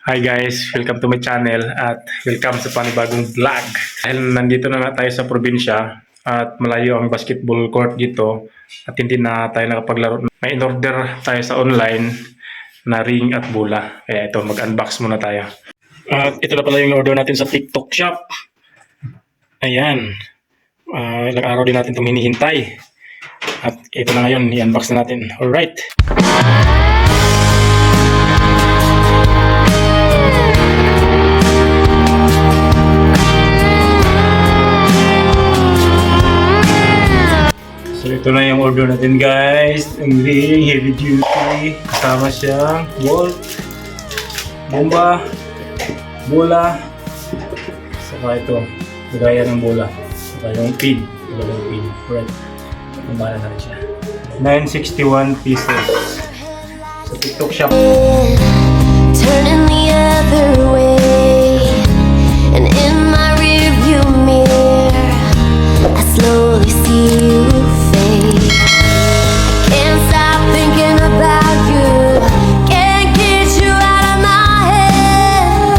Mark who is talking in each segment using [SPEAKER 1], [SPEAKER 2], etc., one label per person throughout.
[SPEAKER 1] Hi guys, welcome to my channel at welcome sa panibagong vlog. Dahil nandito na nga tayo sa probinsya at malayo ang basketball court dito at hindi na tayo nakapaglaro. May in-order tayo sa online na ring at bola. Kaya ito, mag-unbox muna tayo. At ito na pala yung order natin sa TikTok shop. Ayan. Ilang araw din natin itong hinihintay. At ito na ngayon, i-unbox na natin. Alright. So ito na yung order natin guys. Ang ring, heavy duty. Kasama siyang bolt, bomba, bola. Saka ito, lagaya ng bola. Saka yung pin. Yung pin. Right. Kumbala na rin siya. 961 pieces. Sa TikTok shop.
[SPEAKER 2] Turning the other way, and in my rearview mirror, I slowly see you fade. Can't stop thinking about you, can't get you out of my head.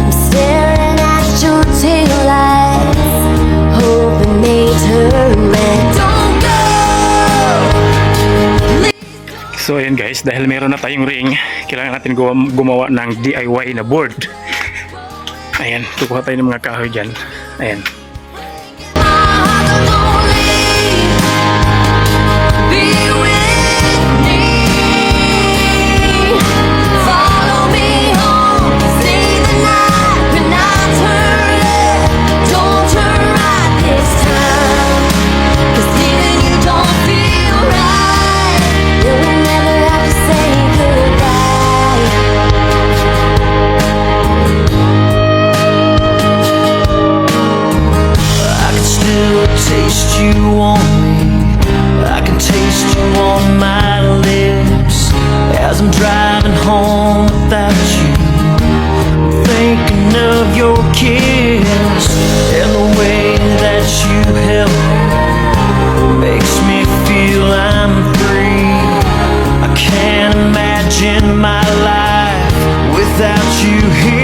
[SPEAKER 2] I'm staring at your taillights, hoping they turn red. Don't go.
[SPEAKER 1] So ayan guys, dahil meron na tayong ring, kailangan natin gumawa ng DIY na board. Ayan, kukuha tayo ng mga kahoy dyan. Ayan.
[SPEAKER 3] Taste you on me, I can taste you on my lips. As I'm driving home without you, I'm thinking of your kiss, and the way that you held me makes me feel I'm free. I can't imagine my life without you here.